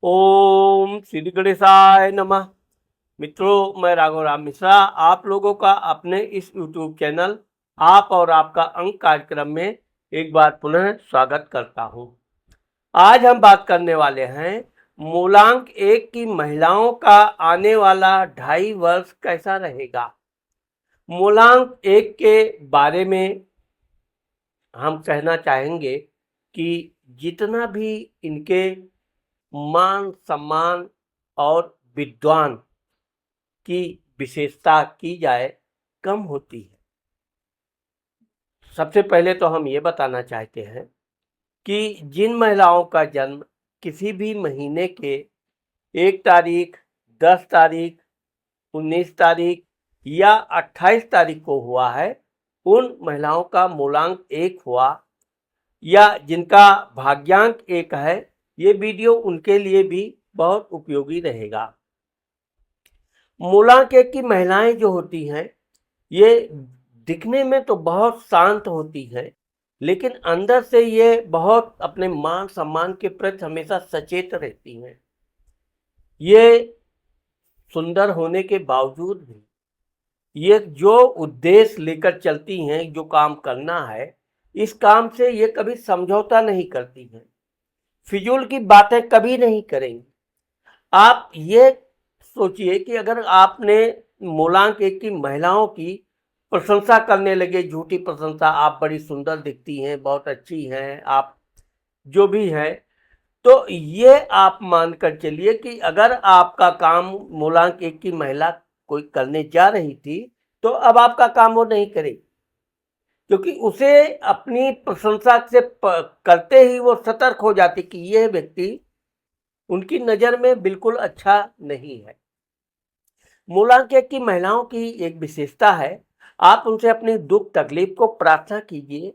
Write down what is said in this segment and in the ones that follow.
ओम श्री गणेशाय नमः। मित्रों, मैं राघव राम मिश्रा आप लोगों का अपने इस YouTube चैनल आप और आपका अंक कार्यक्रम में एक बार पुनः स्वागत करता हूं। आज हम बात करने वाले हैं मूलांक 1 की महिलाओं का आने वाला 2.5 वर्ष कैसा रहेगा। मूलांक 1 के बारे में हम कहना चाहेंगे कि जितना भी इनके मान सम्मान और विद्वान की विशेषता की जाए कम होती है। सबसे पहले तो हम ये बताना चाहते हैं कि जिन महिलाओं का जन्म किसी भी महीने के 1 तारीख, 10 तारीख, 19 तारीख या 28 तारीख को हुआ है, उन महिलाओं का मूलांक 1 हुआ या जिनका भाग्यांक 1 है, ये वीडियो उनके लिए भी बहुत उपयोगी रहेगा। मूलांक 1 की महिलाएं जो होती हैं, ये दिखने में तो बहुत शांत होती हैं, लेकिन अंदर से ये बहुत अपने मान सम्मान के प्रति हमेशा सचेत रहती हैं। ये सुंदर होने के बावजूद भी ये जो उद्देश्य लेकर चलती हैं, जो काम करना है, इस काम से ये कभी समझौता नहीं करती हैं, फिजूल की बातें कभी नहीं करेंगी। आप ये सोचिए कि अगर आपने मूलांक 1 की महिलाओं की प्रशंसा करने लगे, झूठी प्रशंसा, आप बड़ी सुंदर दिखती हैं, बहुत अच्छी हैं, आप जो भी है, तो ये आप मानकर चलिए कि अगर आपका काम मूलांक 1 की महिला कोई करने जा रही थी, तो अब आपका काम वो नहीं करेगी, क्योंकि उसे अपनी प्रशंसा से करते ही वो सतर्क हो जाती कि यह व्यक्ति उनकी नज़र में बिल्कुल अच्छा नहीं है। मूलांक 1 की महिलाओं की एक विशेषता है, आप उनसे अपनी दुख तकलीफ को प्रार्थना कीजिए।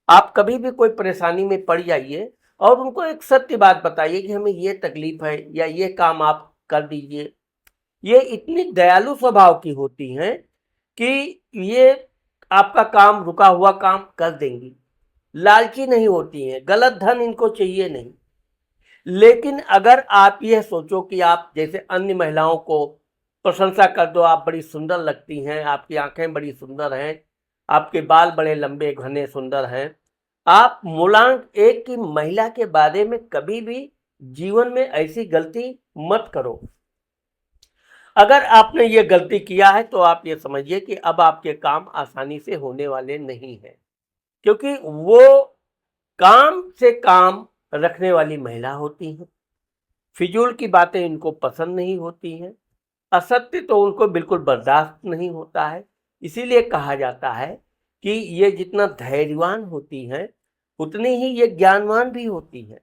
आप कभी भी कोई परेशानी में पड़ जाइए और उनको एक सत्य बात बताइए कि हमें ये तकलीफ है या ये काम आप कर दीजिए। ये इतनी दयालु स्वभाव की होती हैं कि ये आपका काम, रुका हुआ काम कर देंगी। लालची नहीं होती हैं, गलत धन इनको चाहिए नहीं। लेकिन अगर आप यह सोचो कि आप जैसे अन्य महिलाओं को प्रशंसा कर दो, आप बड़ी सुंदर लगती हैं, आपकी आंखें बड़ी सुंदर हैं, आपके बाल बड़े लंबे घने सुंदर हैं, आप मूलांक 1 की महिला के बारे में कभी भी जीवन में ऐसी गलती मत करो। अगर आपने ये गलती किया है तो आप ये समझिए कि अब आपके काम आसानी से होने वाले नहीं हैं, क्योंकि वो काम से काम रखने वाली महिला होती हैं। फिजूल की बातें इनको पसंद नहीं होती हैं, असत्य तो उनको बिल्कुल बर्दाश्त नहीं होता है। इसीलिए कहा जाता है कि ये जितना धैर्यवान होती हैं, उतनी ही ये ज्ञानवान भी होती हैं।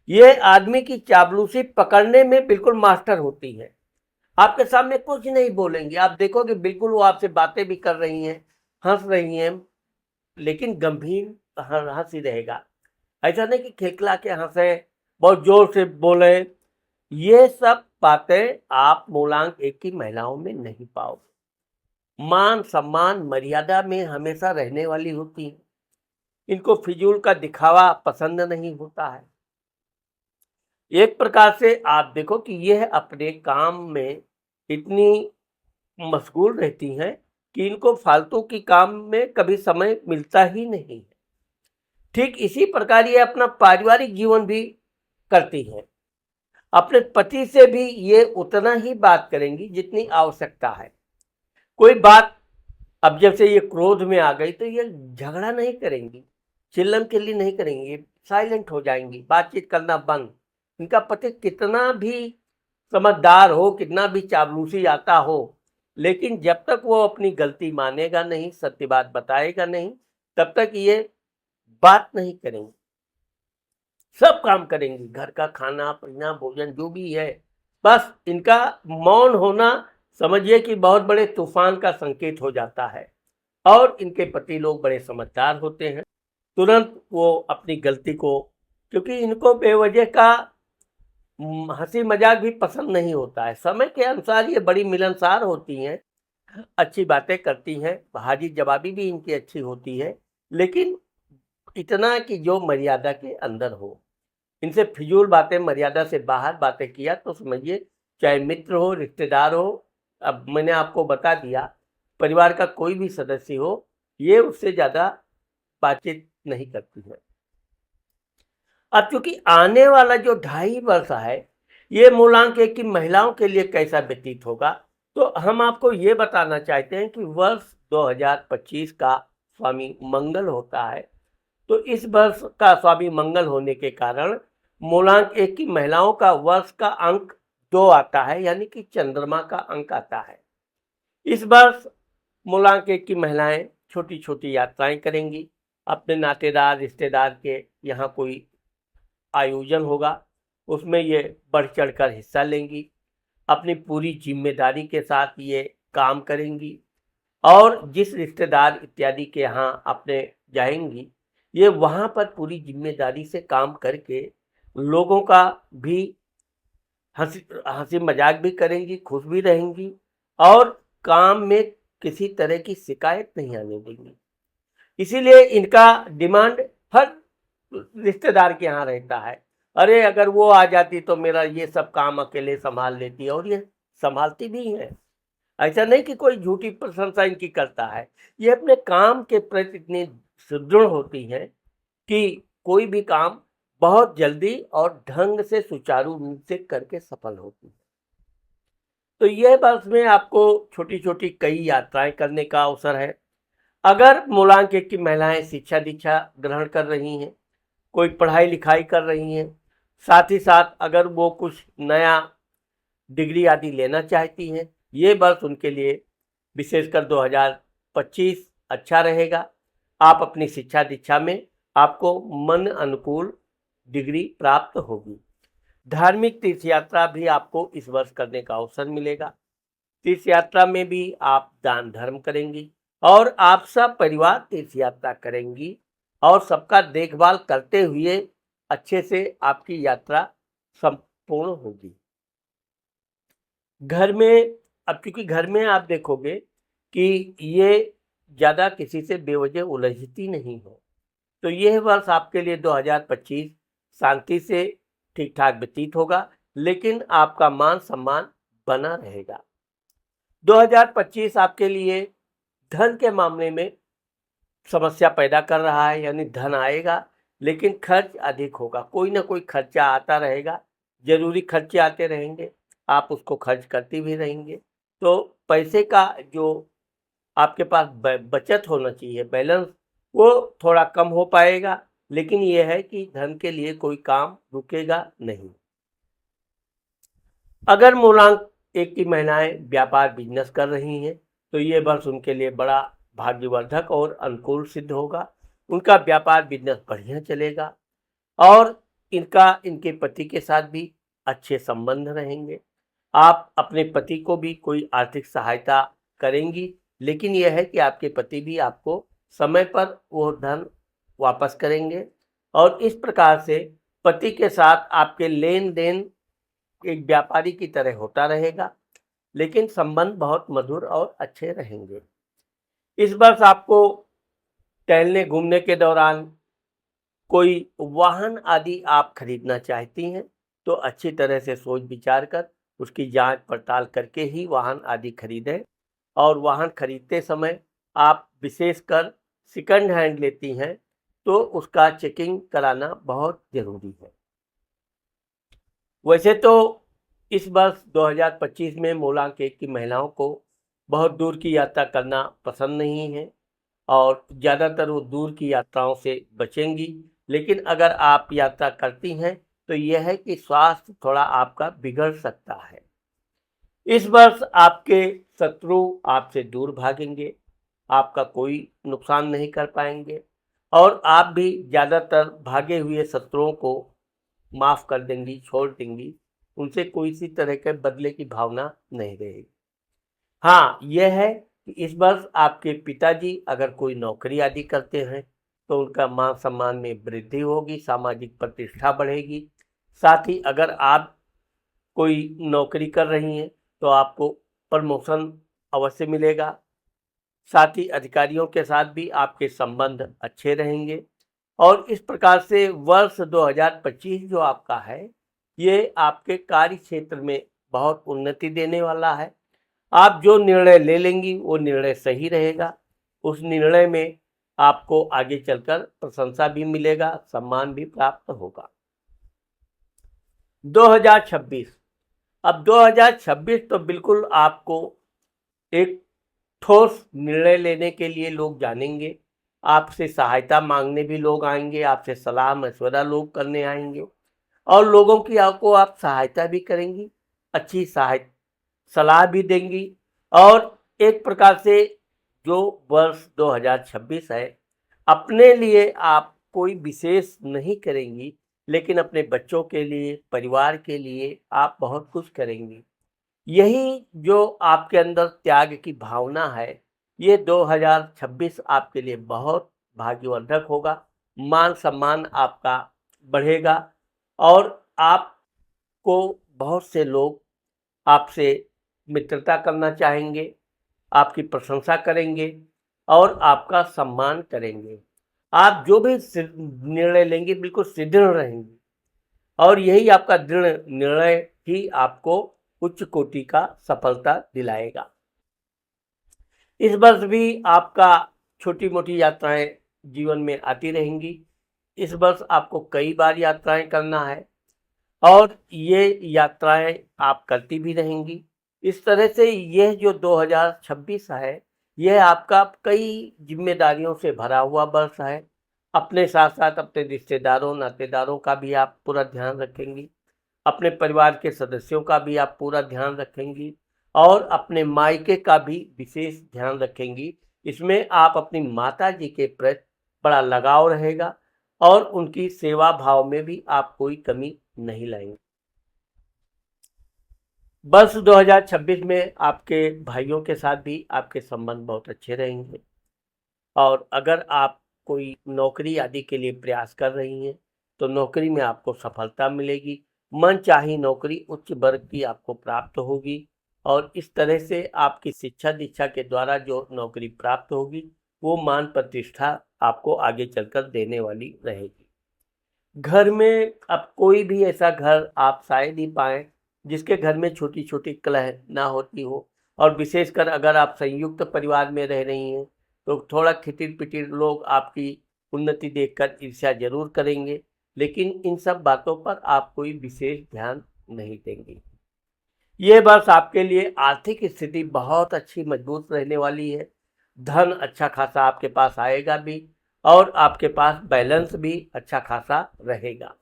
ये आदमी की चापलूसी पकड़ने में बिल्कुल मास्टर होती हैं। आपके सामने कुछ नहीं बोलेंगे, आप देखोगे बिल्कुल वो आपसे बातें भी कर रही हैं, हंस रही हैं, लेकिन गंभीर हंस ही रहेगा। ऐसा नहीं कि खिलखिला के हंसे, बहुत जोर से बोले। ये सब बातें आप मूलांक 1 की महिलाओं में नहीं पाओगे। मान सम्मान मर्यादा में हमेशा रहने वाली होती है। इनको फिजूल का दिखावा पसंद नहीं होता है। एक प्रकार से आप देखो कि यह अपने काम में इतनी मशगूल रहती हैं कि इनको फालतू की काम में कभी समय मिलता ही नहीं है। ठीक इसी प्रकार ये अपना पारिवारिक जीवन भी करती हैं। अपने पति से भी ये उतना ही बात करेंगी जितनी आवश्यकता है। कोई बात अब जैसे ये क्रोध में आ गई तो ये झगड़ा नहीं करेंगी, चिल्लम चिल्ली नहीं करेंगी, साइलेंट हो जाएंगी, बातचीत करना बंद। इनका पति कितना भी समझदार हो, कितना भी चापलूसी आता हो, लेकिन जब तक वो अपनी गलती मानेगा नहीं, सत्य बात बताएगा नहीं, तब तक ये बात नहीं करेंगे। सब काम करेंगी, घर का खाना पीना भोजन जो भी है। बस इनका मौन होना समझिए कि बहुत बड़े तूफान का संकेत हो जाता है। और इनके पति लोग बड़े समझदार होते हैं, तुरंत वो अपनी गलती को, क्योंकि इनको बेवजह का हंसी मजाक भी पसंद नहीं होता है। समय के अनुसार ये बड़ी मिलनसार होती हैं, अच्छी बातें करती हैं, हाजिर जवाबी भी इनकी अच्छी होती है, लेकिन इतना कि जो मर्यादा के अंदर हो। इनसे फिजूल बातें, मर्यादा से बाहर बातें किया तो समझिए, चाहे मित्र हो, रिश्तेदार हो, अब मैंने आपको बता दिया, परिवार का कोई भी सदस्य हो, ये उससे ज़्यादा बातचीत नहीं करती है। अब चूंकि आने वाला जो 2.5 वर्ष है, ये मूलांक 1 की महिलाओं के लिए कैसा व्यतीत होगा, तो हम आपको ये बताना चाहते हैं कि वर्ष 2025 का स्वामी मंगल होता है। तो इस वर्ष का स्वामी मंगल होने के कारण मूलांक 1 की महिलाओं का वर्ष का अंक 2 आता है, यानी कि चंद्रमा का अंक आता है। इस वर्ष मूलांक 1 की महिलाएं छोटी छोटी यात्राएं करेंगी, अपने नातेदार रिश्तेदार के यहाँ कोई आयोजन होगा, उसमें ये बढ़ चढ़कर हिस्सा लेंगी, अपनी पूरी जिम्मेदारी के साथ ये काम करेंगी, और जिस रिश्तेदार इत्यादि के यहाँ अपने जाएंगी, ये वहाँ पर पूरी जिम्मेदारी से काम करके लोगों का भी हंसी हंसी मजाक भी करेंगी, खुश भी रहेंगी, और काम में किसी तरह की शिकायत नहीं आने देंगी। इसीलिए इनका डिमांड हर रिश्तेदार के यहाँ रहता है, अरे अगर वो आ जाती तो मेरा ये सब काम अकेले संभाल लेती, और ये संभालती भी है। ऐसा नहीं कि कोई झूठी प्रशंसा इनकी करता है, ये अपने काम के प्रति इतनी सुदृढ़ होती हैं कि कोई भी काम बहुत जल्दी और ढंग से सुचारू रूप से करके सफल होती है। तो यह वर्ष में आपको छोटी छोटी कई यात्राएं करने का अवसर है। अगर मूलांक 1 की महिलाएं शिक्षा दीक्षा ग्रहण कर रही हैं, कोई पढ़ाई लिखाई कर रही हैं, साथ ही साथ अगर वो कुछ नया डिग्री आदि लेना चाहती हैं, ये वर्ष उनके लिए विशेषकर 2025 अच्छा रहेगा। आप अपनी शिक्षा दीक्षा में आपको मन अनुकूल डिग्री प्राप्त होगी। धार्मिक तीर्थ यात्रा भी आपको इस वर्ष करने का अवसर मिलेगा। तीर्थ यात्रा में भी आप दान धर्म करेंगी, और आप सब परिवार तीर्थ यात्रा करेंगी, और सबका देखभाल करते हुए अच्छे से आपकी यात्रा संपूर्ण होगी। घर में, अब क्योंकि घर में आप देखोगे कि ये ज़्यादा किसी से बेवजह उलझती नहीं हो, तो यह वर्ष आपके लिए 2025 शांति से ठीक ठाक व्यतीत होगा, लेकिन आपका मान सम्मान बना रहेगा। 2025 आपके लिए धन के मामले में समस्या पैदा कर रहा है, यानी धन आएगा लेकिन खर्च अधिक होगा, कोई ना कोई खर्चा आता रहेगा, जरूरी खर्चे आते रहेंगे, आप उसको खर्च करती भी रहेंगे। तो पैसे का जो आपके पास बचत होना चाहिए, बैलेंस, वो थोड़ा कम हो पाएगा, लेकिन यह है कि धन के लिए कोई काम रुकेगा नहीं। अगर मूलांक 1 की महिलाएं व्यापार बिजनेस कर रही हैं, तो ये वर्ष उनके लिए बड़ा भाग्यवर्धक और अनुकूल सिद्ध होगा। उनका व्यापार बिजनेस बढ़िया चलेगा, और इनके पति के साथ भी अच्छे संबंध रहेंगे। आप अपने पति को भी कोई आर्थिक सहायता करेंगी, लेकिन यह है कि आपके पति भी आपको समय पर वो धन वापस करेंगे, और इस प्रकार से पति के साथ आपके लेन देन एक व्यापारी की तरह होता रहेगा, लेकिन संबंध बहुत मधुर और अच्छे रहेंगे। इस वर्ष आपको टहलने घूमने के दौरान कोई वाहन आदि आप खरीदना चाहती हैं, तो अच्छी तरह से सोच विचार कर उसकी जांच पड़ताल करके ही वाहन आदि खरीदें, और वाहन खरीदते समय आप विशेषकर सेकंड हैंड लेती हैं, तो उसका चेकिंग कराना बहुत ज़रूरी है। वैसे तो इस वर्ष 2025 में मूलांक 1 की महिलाओं को बहुत दूर की यात्रा करना पसंद नहीं है, और ज़्यादातर वो दूर की यात्राओं से बचेंगी, लेकिन अगर आप यात्रा करती हैं तो यह है कि स्वास्थ्य थोड़ा आपका बिगड़ सकता है। इस वर्ष आपके शत्रु आपसे दूर भागेंगे, आपका कोई नुकसान नहीं कर पाएंगे, और आप भी ज़्यादातर भागे हुए शत्रुओं को माफ़ कर देंगी, छोड़ देंगी, उनसे कोई सी तरह के बदले की भावना नहीं रहेगी। हाँ, यह है कि इस वर्ष आपके पिताजी अगर कोई नौकरी आदि करते हैं, तो उनका मान सम्मान में वृद्धि होगी, सामाजिक प्रतिष्ठा बढ़ेगी। साथ ही अगर आप कोई नौकरी कर रही हैं, तो आपको प्रमोशन अवश्य मिलेगा। साथ ही अधिकारियों के साथ भी आपके संबंध अच्छे रहेंगे, और इस प्रकार से वर्ष 2025 जो आपका है, ये आपके कार्य क्षेत्र में बहुत उन्नति देने वाला है। आप जो निर्णय ले लेंगी वो निर्णय सही रहेगा। उस निर्णय में आपको आगे चलकर प्रशंसा भी मिलेगा, सम्मान भी प्राप्त होगा। 2026, अब 2026 तो बिल्कुल आपको एक ठोस निर्णय लेने के लिए लोग जानेंगे। आपसे सहायता मांगने भी लोग आएंगे, आपसे सलाह मशवरा लोग करने आएंगे और लोगों की आपको आप सहायता भी करेंगी, अच्छी सलाह भी देंगी। और एक प्रकार से जो वर्ष 2026 है, अपने लिए आप कोई विशेष नहीं करेंगी, लेकिन अपने बच्चों के लिए, परिवार के लिए आप बहुत कुछ करेंगी। यही जो आपके अंदर त्याग की भावना है, ये 2026 आपके लिए बहुत भाग्यवर्धक होगा। मान सम्मान आपका बढ़ेगा और आपको बहुत से लोग आपसे मित्रता करना चाहेंगे, आपकी प्रशंसा करेंगे और आपका सम्मान करेंगे। आप जो भी निर्णय लेंगे बिल्कुल सुदृढ़ रहेंगी और यही आपका दृढ़ निर्णय ही आपको उच्च कोटि का सफलता दिलाएगा। इस वर्ष भी आपका छोटी मोटी यात्राएं जीवन में आती रहेंगी। इस वर्ष आपको कई बार यात्राएं करना है और ये यात्राएं आप करती भी रहेंगी। इस तरह से यह जो 2026 है, यह आपका कई जिम्मेदारियों से भरा हुआ वर्ष है। अपने साथ साथ अपने रिश्तेदारों नातेदारों का भी आप पूरा ध्यान रखेंगी, अपने परिवार के सदस्यों का भी आप पूरा ध्यान रखेंगी और अपने मायके का भी विशेष ध्यान रखेंगी। इसमें आप अपनी माता जी के प्रति बड़ा लगाव रहेगा और उनकी सेवा भाव में भी आप कोई कमी नहीं लाएंगे। वर्ष 2026 में आपके भाइयों के साथ भी आपके संबंध बहुत अच्छे रहेंगे और अगर आप कोई नौकरी आदि के लिए प्रयास कर रही हैं तो नौकरी में आपको सफलता मिलेगी। मनचाही नौकरी उच्च वर्ग की आपको प्राप्त होगी और इस तरह से आपकी शिक्षा दीक्षा के द्वारा जो नौकरी प्राप्त होगी वो मान प्रतिष्ठा आपको आगे चलकर देने वाली रहेगी। घर में अब कोई भी ऐसा घर आप शायद ही पाएं जिसके घर में छोटी छोटी कलह ना होती हो और विशेषकर अगर आप संयुक्त परिवार में रह रही हैं तो थोड़ा खिटिर पिटिर लोग आपकी उन्नति देखकर ईर्ष्या जरूर करेंगे, लेकिन इन सब बातों पर आप कोई विशेष ध्यान नहीं देंगे। ये वर्ष आपके लिए आर्थिक स्थिति बहुत अच्छी मजबूत रहने वाली है। धन अच्छा खासा आपके पास आएगा भी और आपके पास बैलेंस भी अच्छा खासा रहेगा।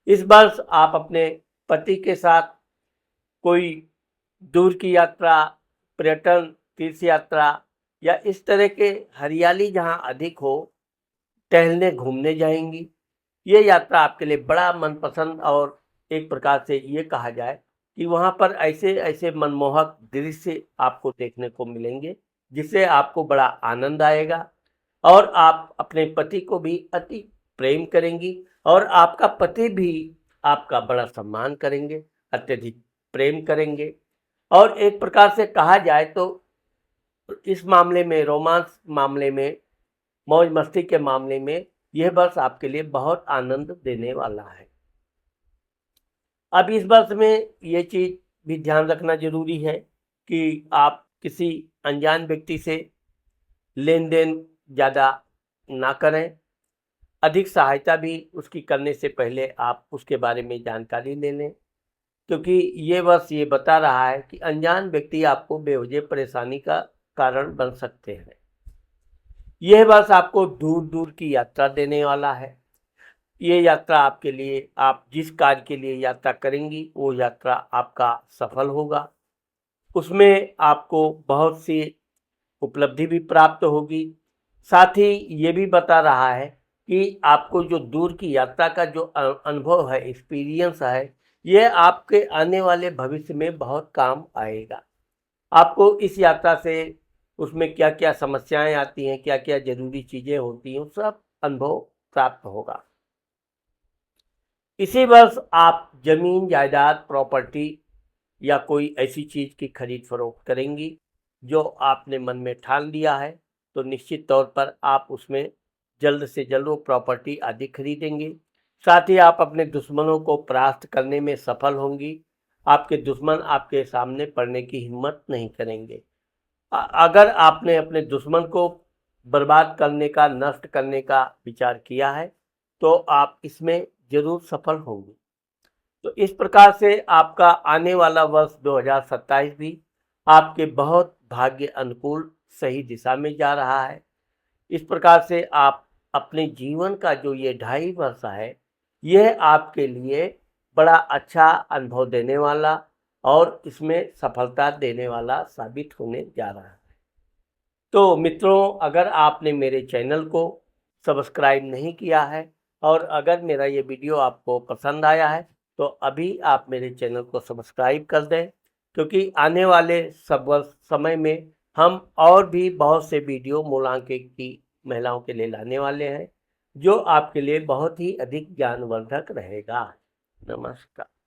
इस वर्ष आप अपने पति के साथ कोई दूर की यात्रा, पर्यटन, तीर्थ यात्रा या इस तरह के हरियाली जहां अधिक हो, टहलने घूमने जाएंगी। ये यात्रा आपके लिए बड़ा मनपसंद और एक प्रकार से ये कहा जाए कि वहाँ पर ऐसे ऐसे मनमोहक दृश्य आपको देखने को मिलेंगे जिससे आपको बड़ा आनंद आएगा और आप अपने पति को भी अति प्रेम करेंगी और आपका पति भी आपका बड़ा सम्मान करेंगे, अत्यधिक प्रेम करेंगे। और एक प्रकार से कहा जाए तो इस मामले में, रोमांस मामले में, मौज मस्ती के मामले में यह वर्ष आपके लिए बहुत आनंद देने वाला है। अब इस वर्ष में ये चीज भी ध्यान रखना जरूरी है कि आप किसी अनजान व्यक्ति से लेन देन ज़्यादा ना करें। अधिक सहायता भी उसकी करने से पहले आप उसके बारे में जानकारी ले लें, क्योंकि ये वर्ष ये बता रहा है कि अनजान व्यक्ति आपको बेवजह परेशानी का कारण बन सकते हैं। यह वर्ष आपको दूर दूर की यात्रा देने वाला है। ये यात्रा आपके लिए, आप जिस कार्य के लिए यात्रा करेंगी वो यात्रा आपका सफल होगा। उसमें आपको बहुत सी उपलब्धि भी प्राप्त होगी। साथ ही ये भी बता रहा है कि आपको जो दूर की यात्रा का जो अनुभव है, एक्सपीरियंस है, ये आपके आने वाले भविष्य में बहुत काम आएगा। आपको इस यात्रा से उसमें क्या क्या समस्याएं आती हैं, क्या क्या जरूरी चीज़ें होती हैं, सब अनुभव प्राप्त होगा। इसी वर्ष आप जमीन जायदाद, प्रॉपर्टी या कोई ऐसी चीज़ की खरीद फरोख्त करेंगी जो आपने मन में ठान लिया है, तो निश्चित तौर पर आप उसमें जल्द से जल्द वो प्रॉपर्टी आदि खरीदेंगे। साथ ही आप अपने दुश्मनों को परास्त करने में सफल होंगी। आपके दुश्मन आपके सामने पड़ने की हिम्मत नहीं करेंगे। अगर आपने अपने दुश्मन को बर्बाद करने का, नष्ट करने का विचार किया है तो आप इसमें जरूर सफल होंगे। तो इस प्रकार से आपका आने वाला वर्ष 2027 भी आपके बहुत भाग्य अनुकूल सही दिशा में जा रहा है। इस प्रकार से आप अपने जीवन का जो ये 2.5 वर्ष है, यह आपके लिए बड़ा अच्छा अनुभव देने वाला और इसमें सफलता देने वाला साबित होने जा रहा है। तो मित्रों, अगर आपने मेरे चैनल को सब्सक्राइब नहीं किया है और अगर मेरा ये वीडियो आपको पसंद आया है तो अभी आप मेरे चैनल को सब्सक्राइब कर दें, क्योंकि आने वाले समय में हम और भी बहुत से वीडियो मूलांकन की महिलाओं के लिए लाने वाले हैं, जो आपके लिए बहुत ही अधिक ज्ञानवर्धक रहेगा। नमस्कार।